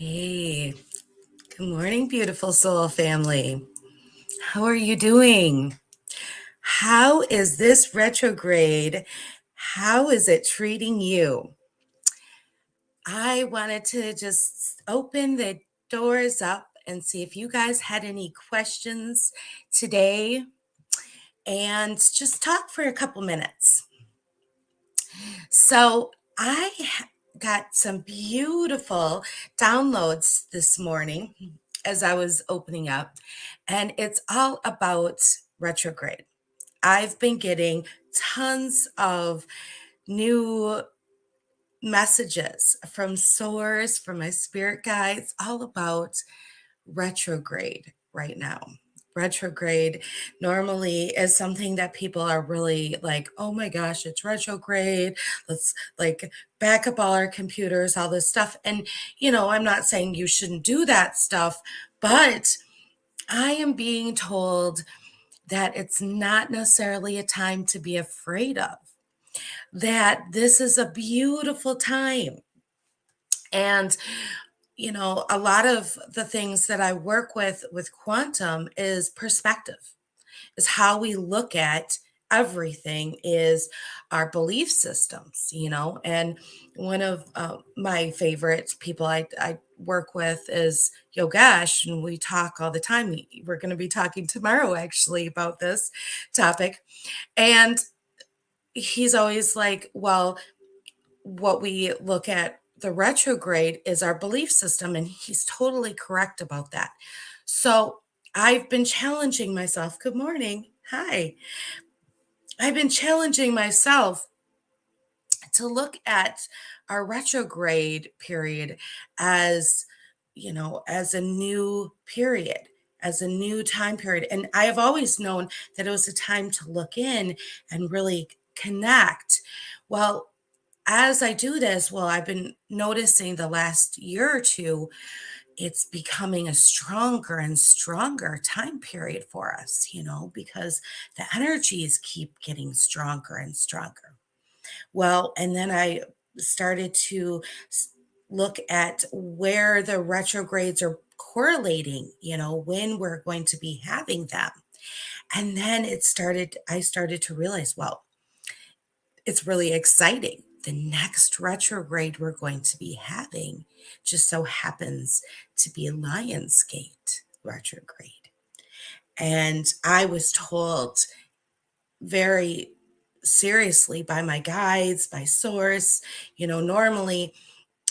Hey, good morning, beautiful soul family. How are you doing? How is this retrograde? How is it treating you? I wanted to just open the doors up and see if you guys had any questions today and just talk for a couple minutes. So, got some beautiful downloads this morning as I was opening up, and it's all about retrograde. I've been getting tons of new messages from source, from my spirit guides, all about retrograde right now. Retrograde normally is something that people are really like, oh my gosh, it's retrograde. Let's like back up all our computers, all this stuff. And, I'm not saying you shouldn't do that stuff, but I am being told that it's not necessarily a time to be afraid of, that this is a beautiful time. And a lot of the things that I work with quantum is perspective, is how we look at everything, is our belief systems. And one of my favorite people I work with is Yogesh, and we talk all the time. We're going to be talking tomorrow actually about this topic. And he's always like, well, what we look at the retrograde is our belief system. And he's totally correct about that. So I've been challenging myself. Good morning. Hi. I've been challenging myself to look at our retrograde period as, as a new period, as a new time period. And I have always known that it was a time to look in and really connect. Well, as I do this, well, I've been noticing the last year or two, it's becoming a stronger and stronger time period for us, because the energies keep getting stronger and stronger. Well, and then I started to look at where the retrogrades are correlating, when we're going to be having them. And then I started to realize, well, it's really exciting. The next retrograde we're going to be having just so happens to be Lionsgate retrograde. And I was told very seriously by my guides, by source, normally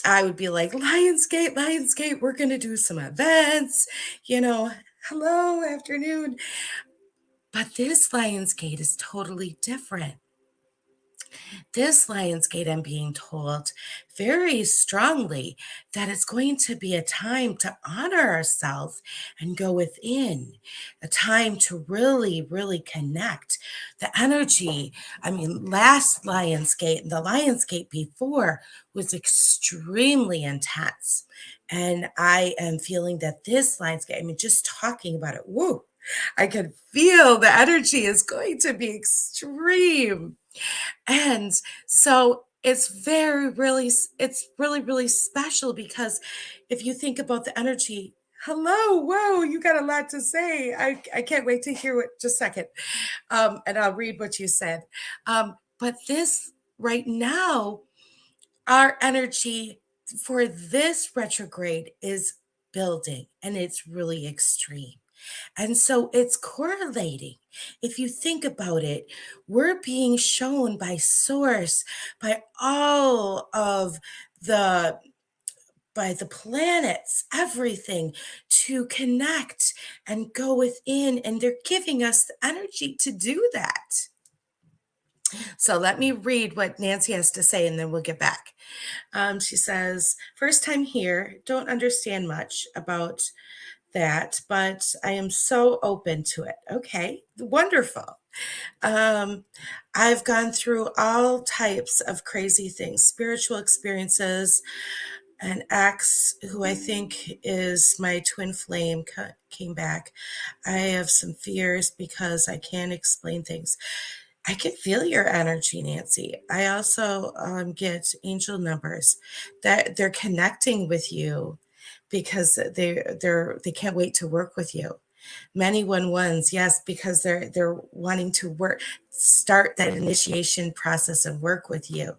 I would be like, Lionsgate, Lionsgate, we're going to do some events, hello, afternoon. But this Lionsgate is totally different. This Lionsgate, I'm being told very strongly that it's going to be a time to honor ourselves and go within, a time to really, really connect. The energy, I mean, last Lionsgate, the Lionsgate before was extremely intense. And I am feeling that this Lionsgate, I mean, just talking about it, woo, I can feel the energy is going to be extreme. And so it's really, really special because if you think about the energy, hello, whoa, you got a lot to say. I can't wait to hear it just a second. And I'll read what you said. But this right now, our energy for this retrograde is building and it's really extreme. And so it's correlating. If you think about it, we're being shown by source, by all of the by the planets, everything to connect and go within, and they're giving us the energy to do that. So let me read what Nancy has to say and then we'll get back. She says, first time here, don't understand much about that, but I am so open to it. Okay, wonderful. Um, I've gone through all types of crazy things, spiritual experiences. An ex who I think is my twin flame came back. I have some fears because I can't explain things. I can feel your energy, Nancy. I also get angel numbers that they're connecting with you. because they can't wait to work with you. Many one ones, yes, because they're wanting to work, start that initiation process and work with you.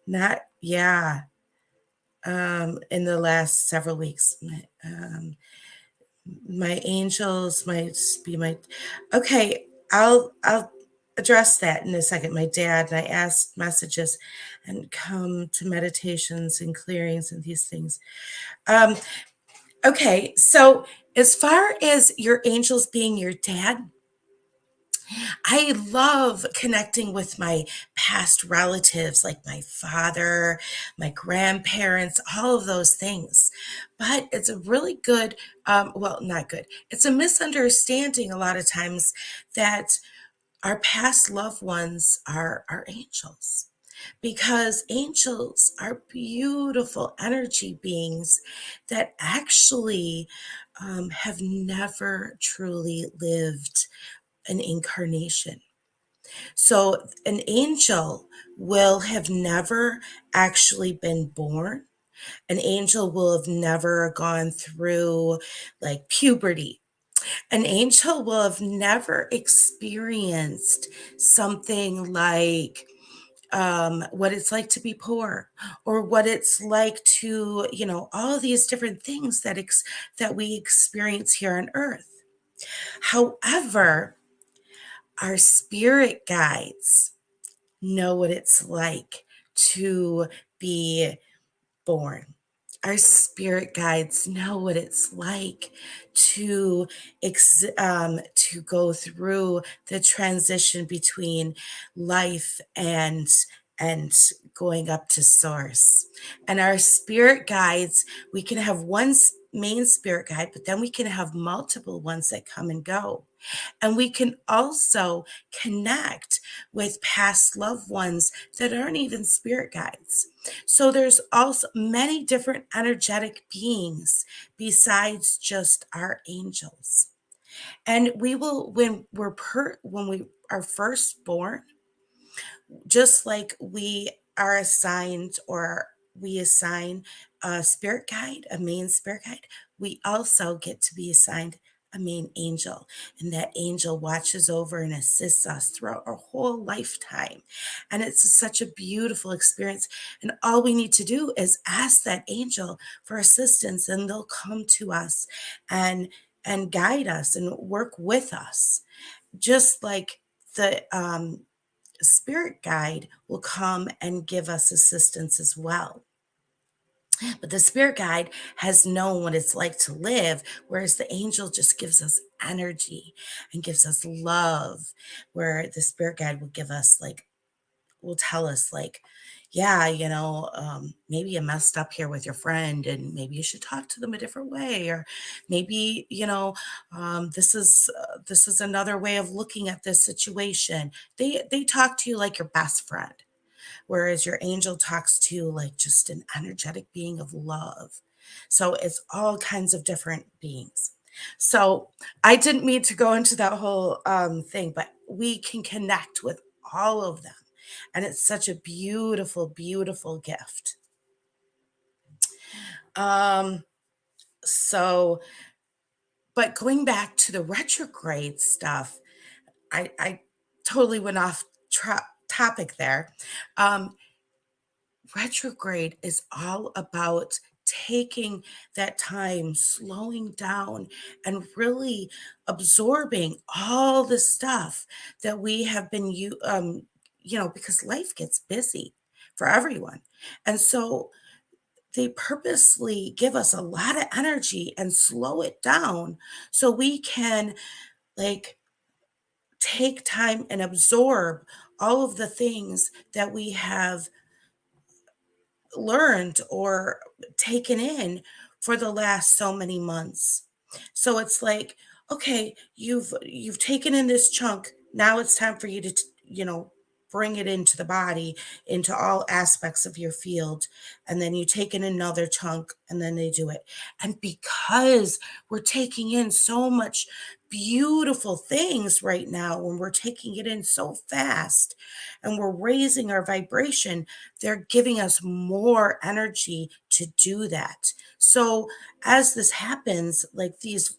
Not, yeah, in the last several weeks. My angels might be my, okay, I'll address that in a second. My dad and I asked messages and come to meditations and clearings and these things. Um, okay, so as far as your angels being your dad, I love connecting with my past relatives, like my father, my grandparents, all of those things. But it's a really good, well, not good. It's a misunderstanding a lot of times that our past loved ones are our angels, because angels are beautiful energy beings that actually have never truly lived an incarnation. So an angel will have never actually been born. An angel will have never gone through like puberty. An angel will have never experienced something like what it's like to be poor, or what it's like to, all these different things that we experience here on earth. However, our spirit guides know what it's like to be born. Our spirit guides know what it's like to go through the transition between life and going up to source. And our spirit guides, we can have one main spirit guide, but then we can have multiple ones that come and go. And we can also connect with past loved ones that aren't even spirit guides. So there's also many different energetic beings besides just our angels. And we will, when we are first born, just like we are assigned, or we assign a spirit guide, a main spirit guide, we also get to be assigned a main angel. And that angel watches over and assists us throughout our whole lifetime. And it's such a beautiful experience. And all we need to do is ask that angel for assistance, and they'll come to us and guide us and work with us. Just like the spirit guide will come and give us assistance as well. But the spirit guide has known what it's like to live, whereas the angel just gives us energy and gives us love, where the spirit guide will give us, like, will tell us, like, yeah, maybe you messed up here with your friend, and maybe you should talk to them a different way, or maybe, this is another way of looking at this situation. They talk to you like your best friend, whereas your angel talks to you like just an energetic being of love. So it's all kinds of different beings. So I didn't mean to go into that whole thing, but we can connect with all of them. And it's such a beautiful, beautiful gift. Um, so, but going back to the retrograde stuff, I totally went off topic there. Um, Retrograde is all about taking that time, slowing down, and really absorbing all the stuff that we have been because life gets busy for everyone. And so they purposely give us a lot of energy and slow it down so we can, like, take time and absorb all of the things that we have learned or taken in for the last so many months. So it's like, okay, you've taken in this chunk. Now it's time for you to, bring it into the body, into all aspects of your field. And then you take in another chunk, and then they do it. And because we're taking in so much beautiful things right now, when we're taking it in so fast and we're raising our vibration, they're giving us more energy to do that. So as this happens, like these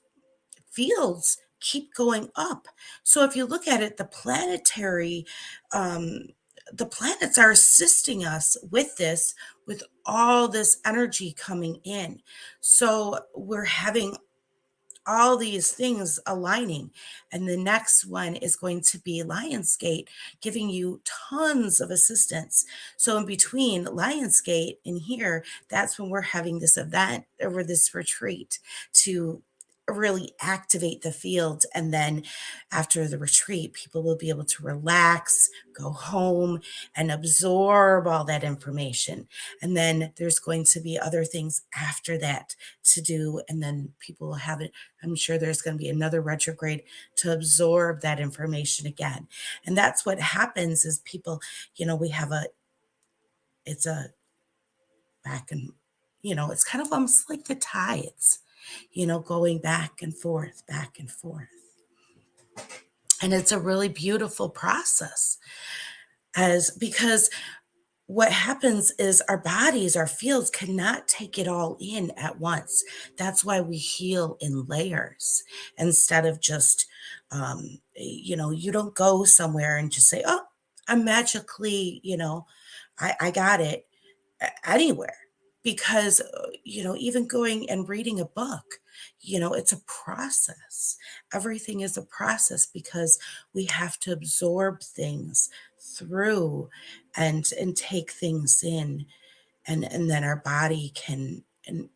fields keep going up. So if you look at it, um, the planets are assisting us with this, with all this energy coming in. So we're having all these things aligning. And the next one is going to be Lionsgate, giving you tons of assistance. So, in between Lionsgate and here, that's when we're having this event or this retreat to really activate the field. And then after the retreat, people will be able to relax, go home, and absorb all that information. And then there's going to be other things after that to do. And then people will have it. I'm sure there's going to be another retrograde to absorb that information again. And that's what happens is people, we have it's a back and, it's kind of almost like the tides, going back and forth, back and forth. And it's a really beautiful process as because what happens is our bodies, our fields cannot take it all in at once. That's why we heal in layers instead of just, you don't go somewhere and just say, oh, I'm magically, I got it anywhere. Because, even going and reading a book, it's a process. Everything is a process because we have to absorb things through and take things in and then our body can and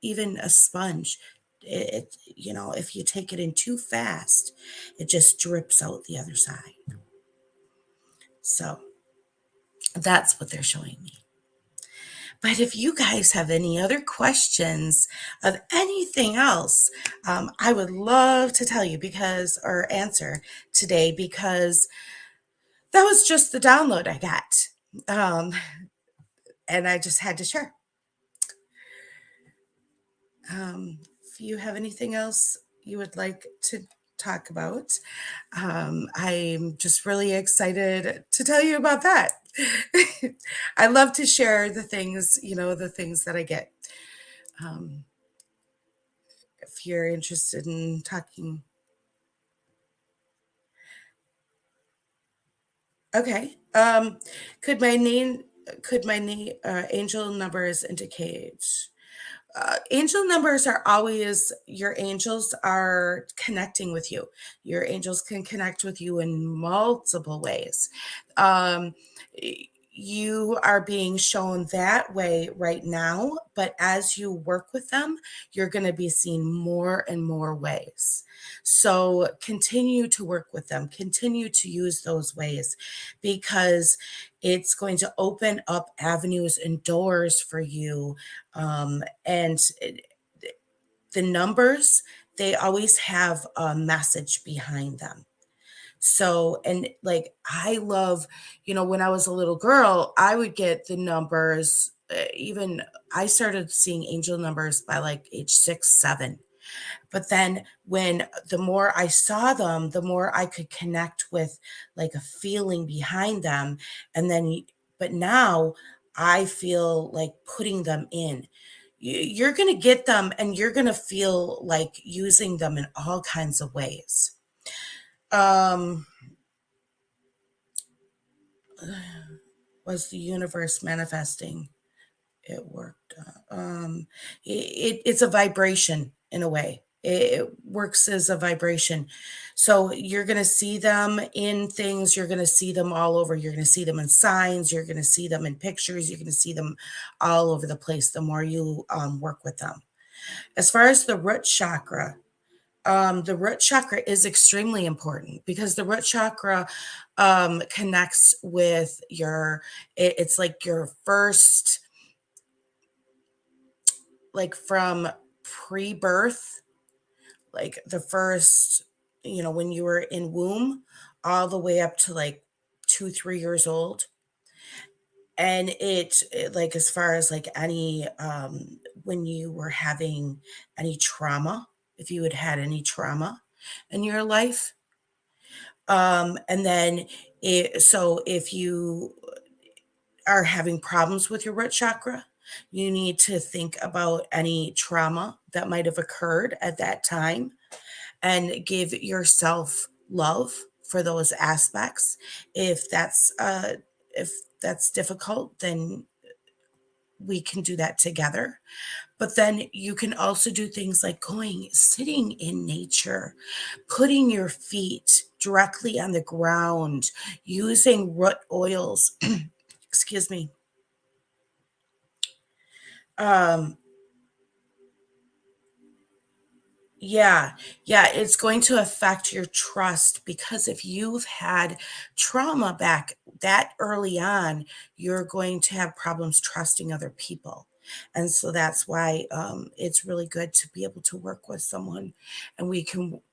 even a sponge if you take it in too fast it just drips out the other side. So that's what they're showing me. But if you guys have any other questions of anything else, I would love to tell you or answer today because that was just the download I got. And I just had to share. If you have anything else you would like to talk about, I'm just really excited to tell you about that. I love to share the things that I get. Um, if you're interested in talking, okay. Could my angel numbers indicate? Angel numbers are always your angels are connecting with you. Your angels can connect with you in multiple ways. Um, you are being shown that way right now, but as you work with them, you're going to be seen more and more ways. So continue to work with them, continue to use those ways because it's going to open up avenues and doors for you and the numbers, they always have a message behind them. So, and like, I love, when I was a little girl, I would get the numbers. Even I started seeing angel numbers by like age 6, 7. But then when the more I saw them, the more I could connect with like a feeling behind them. And then, but now I feel like putting them in. You're going to get them and you're going to feel like using them in all kinds of ways. Um, was the universe manifesting? It worked. It's a vibration in a way. It works as a vibration. So you're going to see them in things. You're going to see them all over. You're going to see them in signs. You're going to see them in pictures. You're going to see them all over the place the more you work with them. As far as the root chakra is extremely important because the root chakra connects with it's like your first, like from pre-birth, like the first, when you were in womb, all the way up to like 2, 3 years old. And like as far as like any when you were having any trauma, if you had had any trauma in your life, and then so if you are having problems with your root chakra, you need to think about any trauma that might have occurred at that time and give yourself love for those aspects. If that's difficult, then we can do that together. But then you can also do things like sitting in nature, putting your feet directly on the ground, using root oils. Excuse me. Um, Yeah, yeah, it's going to affect your trust because if you've had trauma back that early on, you're going to have problems trusting other people. And so that's why it's really good to be able to work with someone. And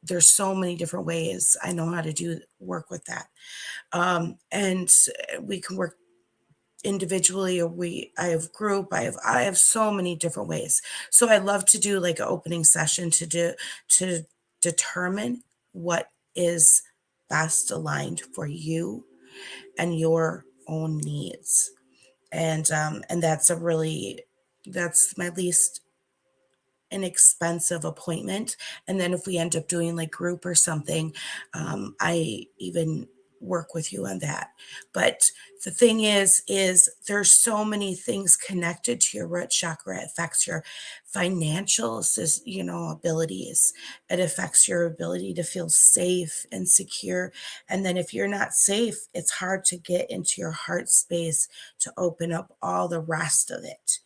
there's so many different ways I know how to do work with that. And we can work individually, or I have group, I have so many different ways. So I love to do like an opening session to determine what is best aligned for you and your own needs. And that's my least inexpensive appointment. And then if we end up doing like group or something, I even work with you on that. But the thing is there's so many things connected to your root chakra. It affects your financial, abilities. It affects your ability to feel safe and secure. And then if you're not safe, it's hard to get into your heart space to open up all the rest of it,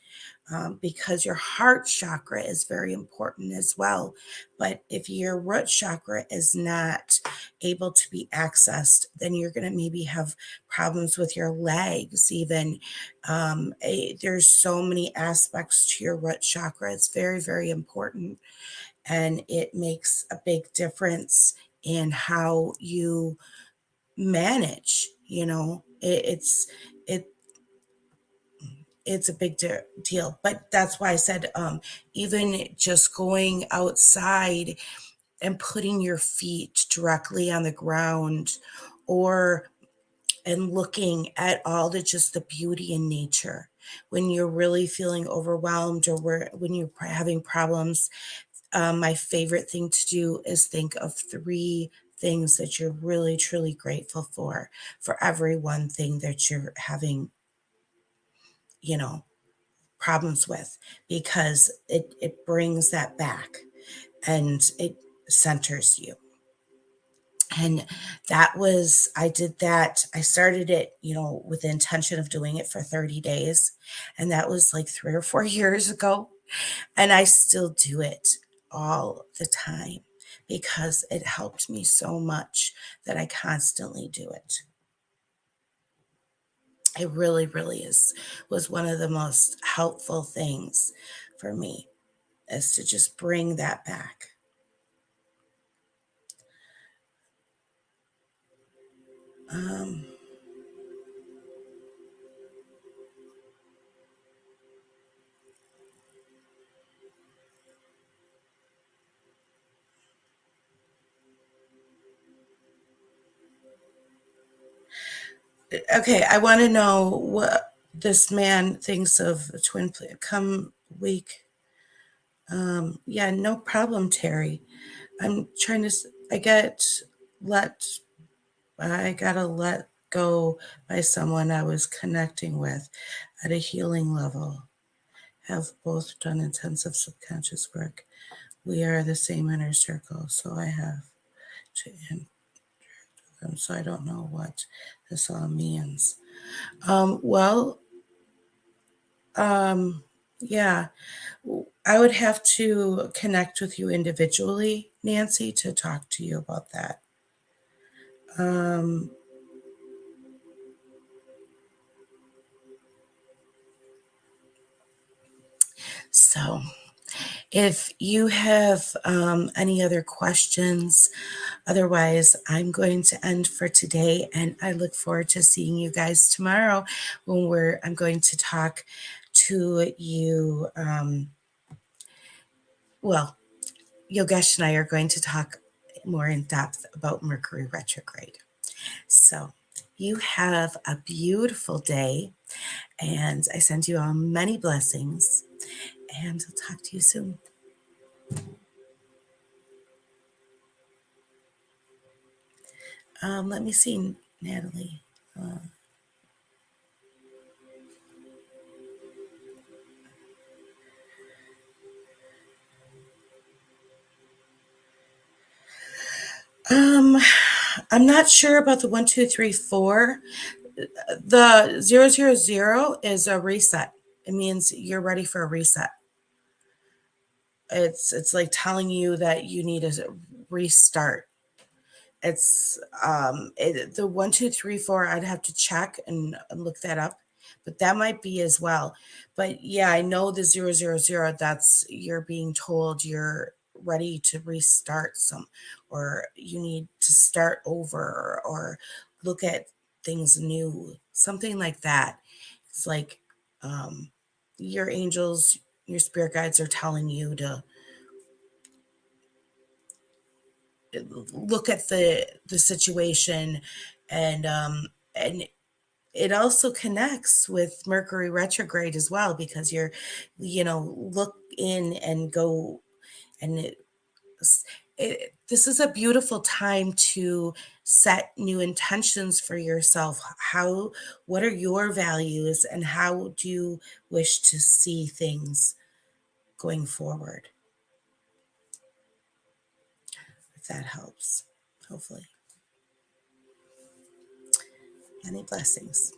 because your heart chakra is very important as well. But if your root chakra is not able to be accessed, then you're going to maybe have problems with your legs, even. There's so many aspects to your root chakra. It's very, very important. And it makes a big difference in how you manage. It it's a big deal. But that's why I said, even just going outside and putting your feet directly on the ground, or and looking at all the beauty in nature when you're really feeling overwhelmed, or when you're having problems. My favorite thing to do is think of three things that you're really truly grateful for every one thing that you're having, you know problems with, because it brings that back and it centers you. And I did that. I started it, with the intention of doing it for 30 days. And that was like 3 or 4 years ago. And I still do it all the time because it helped me so much that I constantly do it. It really, really was one of the most helpful things for me, is to just bring that back. Um, okay, I want to know what this man thinks of a come week. Yeah, no problem, Terry. I'm trying to. Let. I gotta let go by someone I was connecting with at a healing level. Have both done intensive subconscious work. We are the same inner circle, so I have to end them. So I don't know what this all means. Well, um, yeah, I would have to connect with you individually, Nancy, to talk to you about that. Um, so if you have any other questions, otherwise, I'm going to end for today, and I look forward to seeing you guys tomorrow when I'm going to talk to you. Well, Yogesh and I are going to talk more in depth about Mercury retrograde. So you have a beautiful day, And I send you all many blessings, and I'll talk to you soon. Let me see, Natalie. I'm not sure about the 1, 2, 3, 4. The 000 is a reset. It means you're ready for a reset. It's like telling you that you need a restart. It's the 1, 2, 3, 4. I'd have to check and look that up, but that might be as well. But yeah, I know the 000. That's you're being told you're ready to restart some, or you need to start over, or look at things new, something like that. It's like um, your angels, your spirit guides are telling you to look at the situation, and it also connects with Mercury retrograde as well, because you're, look in and go, and this is a beautiful time to set new intentions for yourself. What are your values, and how do you wish to see things going forward? If that helps, hopefully. Many blessings.